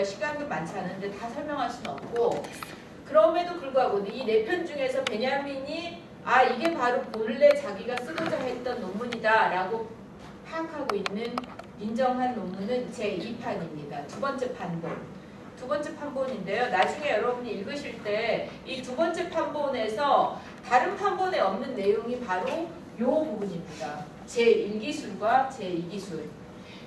우리가 시간도 많지 않은데 다 설명할 수는 없고, 그럼에도 불구하고 이 4편 중에서 베냐민이 이게 바로 본래 자기가 쓰고자 했던 논문이다 라고 파악하고 있는 인정한 논문은 제2판입니다. 두 번째 판본. 두 번째 판본인데요. 나중에 여러분이 읽으실 때 이 두 번째 판본에서 다른 판본에 없는 내용이 바로 이 부분입니다. 제1기술과 제2기술.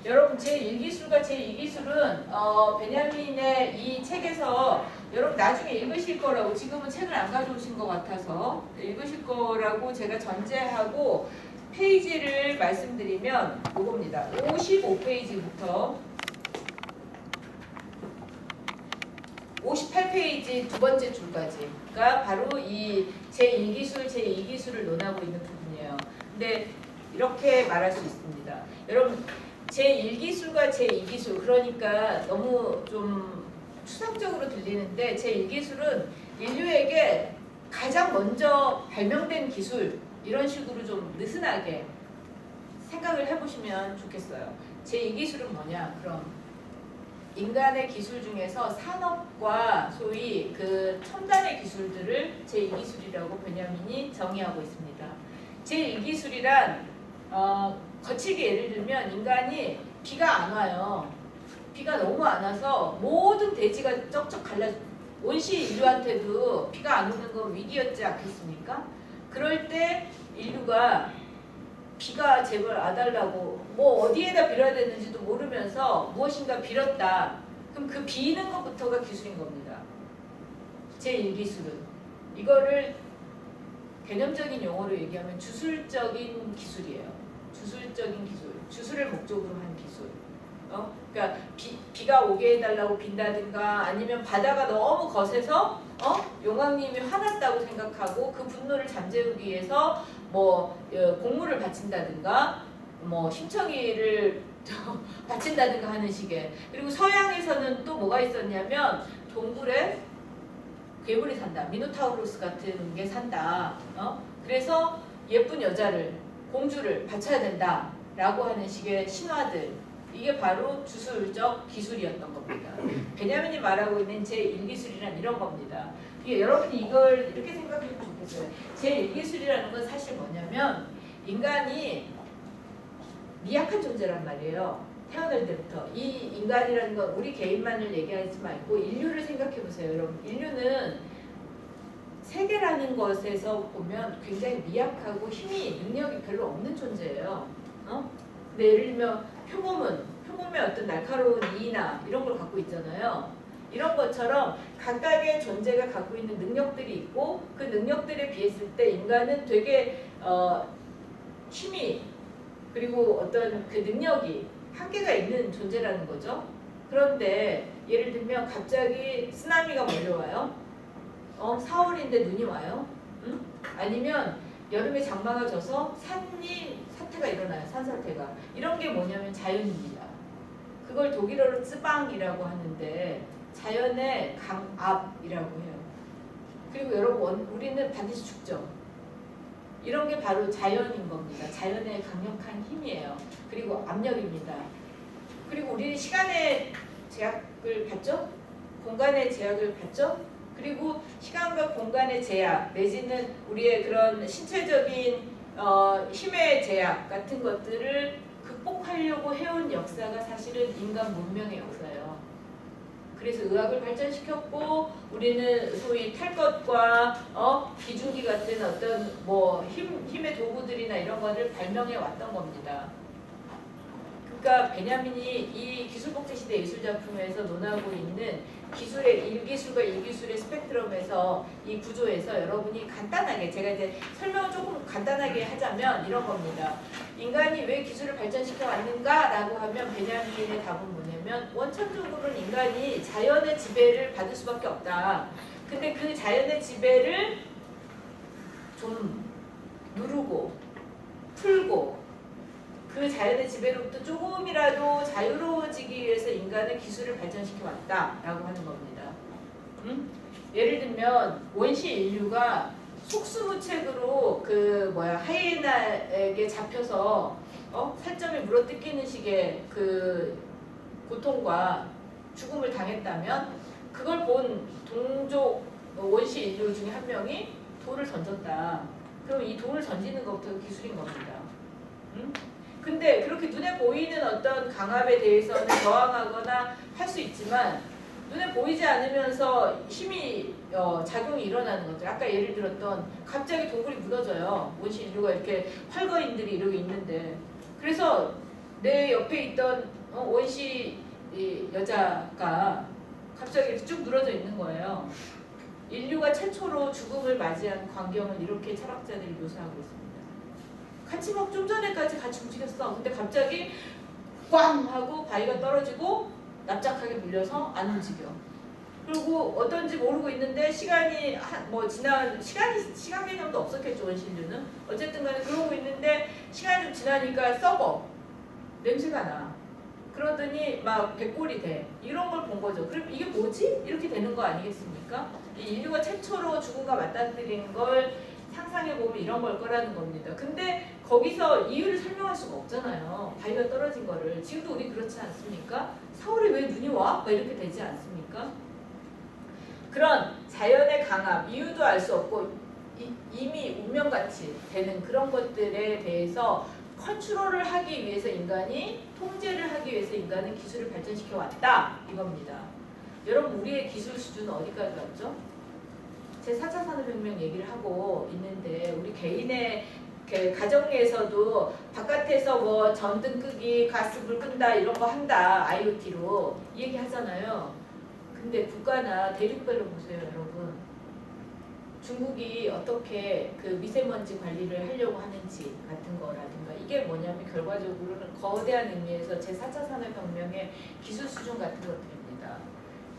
여러분 제1기술과 제2기술은 베냐민의 이 책에서 여러분 나중에 읽으실 거라고, 지금은 책을 안 가져오신 것 같아서 읽으실 거라고 제가 전제하고 페이지를 말씀드리면 이겁니다. 55페이지부터 58페이지 두 번째 줄까지가 바로 이 제1기술, 제2기술을 논하고 있는 부분이에요. 근데 이렇게 말할 수 있습니다. 여러분 제1기술과 제2기술, 그러니까 너무 좀 추상적으로 들리는데 제1기술은 인류에게 가장 먼저 발명된 기술, 이런 식으로 좀 느슨하게 생각을 해보시면 좋겠어요. 제2기술은 뭐냐? 그럼 인간의 기술 중에서 산업과 소위 그 첨단의 기술들을 제2기술이라고 베냐민이 정의하고 있습니다. 제1기술이란 거칠게 예를 들면 인간이 비가 안 와요. 비가 너무 안 와서 모든 대지가 쩍쩍 갈라, 원시 인류한테도 비가 안 오는 건 위기였지 않겠습니까? 그럴 때 인류가 비가 제발 와달라고 뭐 어디에다 빌어야 되는지도 모르면서 무엇인가 빌었다. 그럼 그 비는 것부터가 기술인 겁니다. 제1기술은. 이거를 개념적인 용어로 얘기하면 주술적인 기술이에요. 주술적인 기술. 주술을 목적으로 한 기술. 그러니까 비가 오게 해달라고 빈다든가, 아니면 바다가 너무 거세서 용왕님이 화났다고 생각하고 그 분노를 잠재우기 위해서 뭐 공물을 바친다든가, 뭐 심청이를 바친다든가 하는 식의. 그리고 서양에서는 또 뭐가 있었냐면 동굴에 괴물이 산다, 미노타우로스 같은 게 산다. 그래서 예쁜 여자를, 공주를 바쳐야 된다 라고 하는 식의 신화들. 이게 바로 주술적 기술이었던 겁니다. 베냐민이 말하고 있는 제1기술이란 이런 겁니다. 여러분이 이걸 이렇게 생각하면 좋겠어요. 제1기술이라는 건 사실 뭐냐면 인간이 미약한 존재란 말이에요. 태어날 때부터. 이 인간이라는 건 우리 개인만을 얘기하지 말고 인류를 생각해 보세요. 여러분, 인류는 세계라는 것에서 보면 굉장히 미약하고 힘이, 능력이 별로 없는 존재예요. 근데 예를 들면 표범의 어떤 날카로운 이나 이런 걸 갖고 있잖아요. 이런 것처럼 각각의 존재가 갖고 있는 능력들이 있고, 그 능력들에 비했을 때 인간은 되게 힘이, 그리고 어떤 그 능력이 한계가 있는 존재라는 거죠. 그런데 예를 들면 갑자기 쓰나미가 몰려와요. 4월인데 눈이 와요. 응? 아니면 여름에 장마가 져서 사태가 일어나요. 산사태가. 이런 게 뭐냐면 자연입니다. 그걸 독일어로 쯔방이라고 하는데 자연의 강압이라고 해요. 그리고 여러분, 우리는 반드시 죽죠. 이런 게 바로 자연인 겁니다. 자연의 강력한 힘이에요. 그리고 압력입니다. 그리고 우리는 시간의 제약을 받죠? 공간의 제약을 받죠? 그리고 시간과 공간의 제약 내지는 우리의 그런 신체적인 힘의 제약 같은 것들을 극복하려고 해온 역사가 사실은 인간 문명의 역사예요. 그래서 의학을 발전시켰고, 우리는 소위 탈 것과 기중기 같은 어떤 뭐 힘의 도구들이나 이런 것을 발명해 왔던 겁니다. 그러니까 베냐민이 이 기술복제시대 예술작품에서 논하고 있는 기술의 1기술과 2기술의 스펙트럼에서, 이 구조에서 여러분이 간단하게, 제가 이제 설명을 조금 간단하게 하자면 이런 겁니다. 인간이 왜 기술을 발전시켜 왔는가라고 하면 베냐민의 답은 뭐냐면, 원천적으로는 인간이 자연의 지배를 받을 수밖에 없다. 근데 그 자연의 지배를 좀 누르고 풀고 그 자연의 지배로부터 조금이라도 자유로워지기 위해서 인간은 기술을 발전시켜 왔다라고 하는 겁니다. 예를 들면 원시 인류가 속수무책으로 하이에나에게 잡혀서 살점이 물어뜯기는 식의 그 고통과 죽음을 당했다면 그걸 본 동족 원시 인류 중에 한 명이 돌을 던졌다. 그럼 이 돌을 던지는 것부터 기술인 겁니다. 응? 근데 그렇게 눈에 보이는 어떤 강압에 대해서는 저항하거나 할 수 있지만 눈에 보이지 않으면서 힘이 작용이 일어나는 것들. 아까 예를 들었던 갑자기 동굴이 무너져요. 원시 인류가 이렇게 활거인들이 이러고 있는데 그래서 내 옆에 있던 원시 여자가 갑자기 이렇게 쭉 늘어져 있는 거예요. 인류가 최초로 죽음을 맞이한 광경을 이렇게 철학자들이 묘사하고 있습니다. 같이 막 좀 전에까지 같이 움직였어. 근데 갑자기 꽝 하고 바위가 떨어지고 납작하게 물려서 안 움직여. 그리고 어떤지 모르고 있는데 시간이 지난 시간 개념도 없었겠죠 원시인류는. 어쨌든 간에 그러고 있는데 시간이 좀 지나니까 썩어. 냄새가 나. 그러더니 막 백골이 돼. 이런 걸 본 거죠. 그럼 이게 뭐지? 이렇게 되는 거 아니겠습니까? 인류가 최초로 죽음과 맞닥뜨린 걸 상상해보면 이런 걸 거라는 겁니다. 근데 거기서 이유를 설명할 수가 없잖아요. 바위가 떨어진 거를. 지금도 우리 그렇지 않습니까? 4월에 왜 눈이 와? 막 이렇게 되지 않습니까? 그런 자연의 강압, 이유도 알 수 없고 이미 운명같이 되는 그런 것들에 대해서 컨트롤을 하기 위해서 인간이 통제를 하기 위해서 인간은 기술을 발전시켜 왔다 이겁니다. 여러분 우리의 기술 수준은 어디까지 왔죠? 제 4차 산업혁명 얘기를 하고 있는데 우리 개인의 가정에서도 바깥에서 뭐 전등 끄기, 가스불 끈다 이런 거 한다 IoT로 이 얘기 하잖아요. 근데 국가나 대륙별로 보세요 여러분. 중국이 어떻게 그 미세먼지 관리를 하려고 하는지 같은 거라든가 이게 뭐냐면 결과적으로는 거대한 의미에서 제4차 산업혁명의 기술 수준 같은 것들입니다.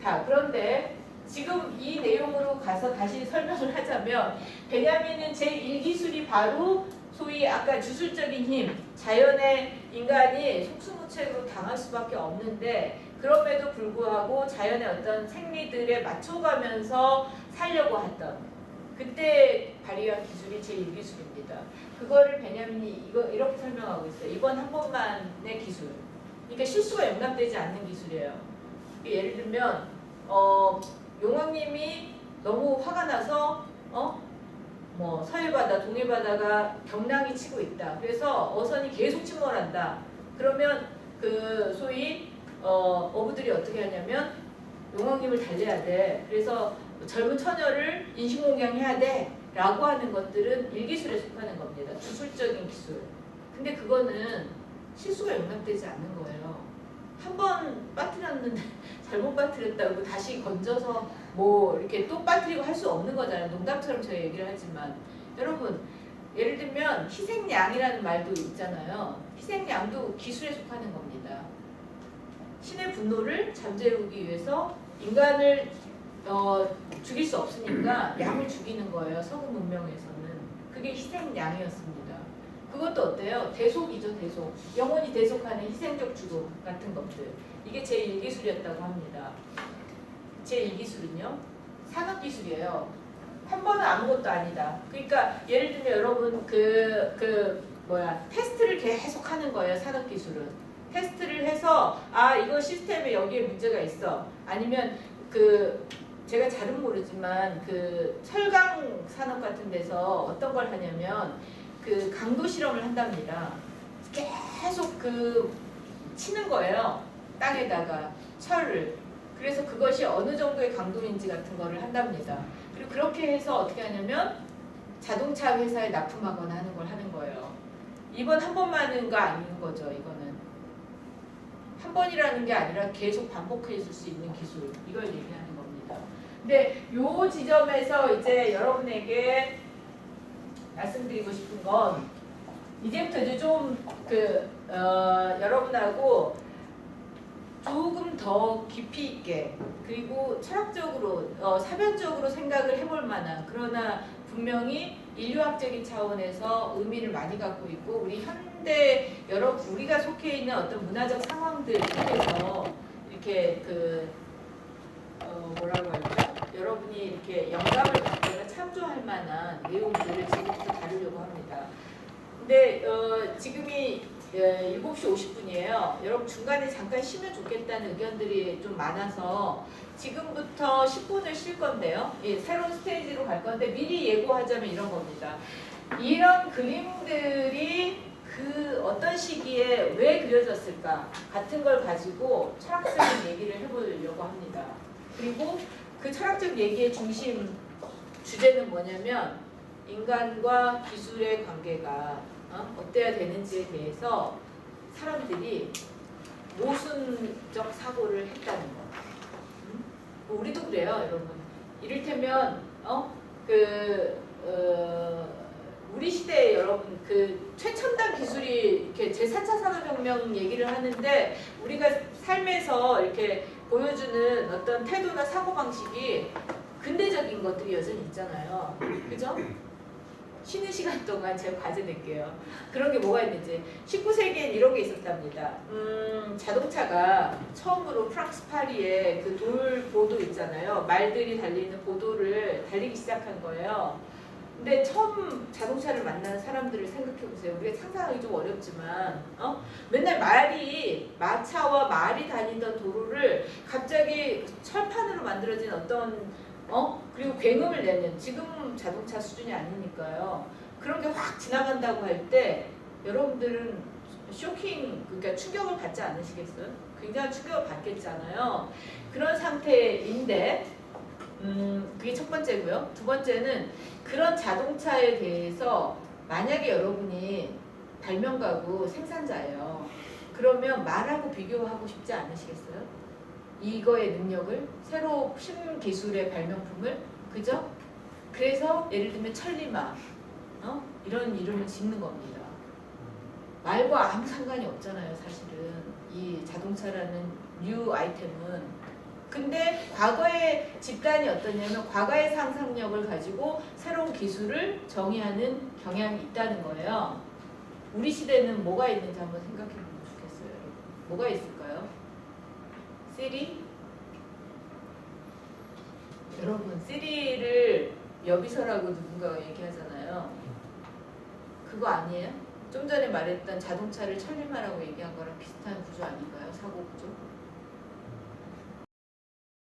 자, 그런데 지금 이 내용으로 가서 다시 설명을 하자면 베냐민은 제1기술이 바로 소위 아까 주술적인 힘, 자연의 인간이 속수무책으로 당할 수밖에 없는데 그럼에도 불구하고 자연의 어떤 생리들에 맞춰가면서 살려고 했던 그때 발휘한 기술이 제1기술입니다. 그거를 베냐민이 이렇게 설명하고 있어요. 이번 한 번만의 기술. 그러니까 실수가 용납되지 않는 기술이에요. 예를 들면 용왕님이 너무 화가 나서 서해바다, 동해바다가 경랑이 치고 있다. 그래서 어선이 계속 침몰한다. 그러면 그 소위 어부들이 어떻게 하냐면 용왕님을 달래야 돼. 그래서 젊은 처녀를 인신공격해야 돼. 라고 하는 것들은 일기술에 속하는 겁니다. 주술적인 기술. 근데 그거는 실수가 용납되지 않는 거예요. 한 번 빠뜨렸는데 잘못 빠뜨렸다고 다시 건져서 뭐 이렇게 또 빠뜨리고 할 수 없는 거잖아요. 농담처럼 제가 얘기를 하지만 여러분 예를 들면 희생양이라는 말도 있잖아요. 희생양도 기술에 속하는 겁니다. 신의 분노를 잠재우기 위해서 인간을 죽일 수 없으니까 양을 죽이는 거예요. 서구 문명에서는. 그게 희생양이었습니다. 그것도 어때요? 대속이죠, 대속. 영혼이 대속하는 희생적 죽음 같은 것들. 이게 제1기술이었다고 합니다. 제2기술은요? 산업기술이에요. 한 번은 아무것도 아니다. 그러니까 예를 들면 여러분 테스트를 계속 하는 거예요. 산업기술은. 테스트를 해서 이거 시스템에 여기에 문제가 있어. 아니면 제가 잘은 모르지만 철강 산업 같은 데서 어떤 걸 하냐면 강도 실험을 한답니다. 계속 치는 거예요. 땅에다가 철을. 그래서 그것이 어느 정도의 강도인지 같은 거를 한답니다. 그리고 그렇게 해서 어떻게 하냐면 자동차 회사에 납품하거나 하는 걸 하는 거예요. 이번 한 번만은가 아닌 거죠. 이거는 한 번이라는 게 아니라 계속 반복해 줄 수 있는 기술. 이걸 얘기하는 겁니다. 근데 요 지점에서 이제 여러분에게 말씀드리고 싶은 건 이제부터 이제 좀 여러분하고 조금 더 깊이 있게 그리고 철학적으로 사변적으로 생각을 해볼 만한 그러나 분명히 인류학적인 차원에서 의미를 많이 갖고 있고 우리 현대 우리가 속해 있는 어떤 문화적 상황들 속에서 이렇게 뭐라고 할까? 여러분이 이렇게 영감을 받거나 참조할 만한 내용들을 지금부터 다루려고 합니다. 근데 지금이 7시 50분이에요. 여러분 중간에 잠깐 쉬면 좋겠다는 의견들이 좀 많아서 지금부터 10분을 쉴 건데요. 예, 새로운 스테이지로 갈 건데 미리 예고하자면 이런 겁니다. 이런 그림들이 그 어떤 시기에 왜 그려졌을까 같은 걸 가지고 철학적인 얘기를 해보려고 합니다. 그리고 그 철학적 얘기의 중심 주제는 뭐냐면 인간과 기술의 관계가 어때야 되는지에 대해서 사람들이 모순적 사고를 했다는 거. 우리도 그래요, 여러분. 이를테면 우리 시대에 여러분 그 최첨단 기술이 이렇게 제4차 산업혁명 얘기를 하는데 우리가 삶에서 이렇게 보여주는 어떤 태도나 사고방식이 근대적인 것들이 여전히 있잖아요. 그죠? 쉬는 시간 동안 제가 과제 낼게요. 그런 게 뭐가 있는지. 19세기엔 이런 게 있었답니다. 자동차가 처음으로 프랑스 파리에 그 돌보도 있잖아요. 말들이 달리는 보도를 달리기 시작한 거예요. 근데 처음 자동차를 만난 사람들을 생각해보세요. 우리가 상상하기 좀 어렵지만 맨날 마차와 말이 다니던 도로를 갑자기 철판으로 만들어진 어떤 그리고 굉음을 내는 지금 자동차 수준이 아니니까요. 그런 게 확 지나간다고 할 때 여러분들은 그러니까 충격을 받지 않으시겠어요? 굉장히 충격을 받겠잖아요. 그런 상태인데 그게 첫 번째고요. 두 번째는 그런 자동차에 대해서 만약에 여러분이 발명가고 생산자예요. 그러면 말하고 비교하고 싶지 않으시겠어요? 이거의 능력을 새로 신기술의 발명품을 그죠? 그래서 예를 들면 천리마 이런 이름을 짓는 겁니다. 말과 아무 상관이 없잖아요, 사실은 이 자동차라는 뉴 아이템은. 근데 과거의 집단이 어떠냐면 과거의 상상력을 가지고 새로운 기술을 정의하는 경향이 있다는 거예요. 우리 시대는 뭐가 있는지 한번 생각해 보면 좋겠어요. 뭐가 있을까요? 시리? 여러분 시리를 여비서라고 누군가가 얘기하잖아요. 그거 아니에요? 좀 전에 말했던 자동차를 천리마라고 얘기한 거랑 비슷한 구조 아닌가요? 사고 구조?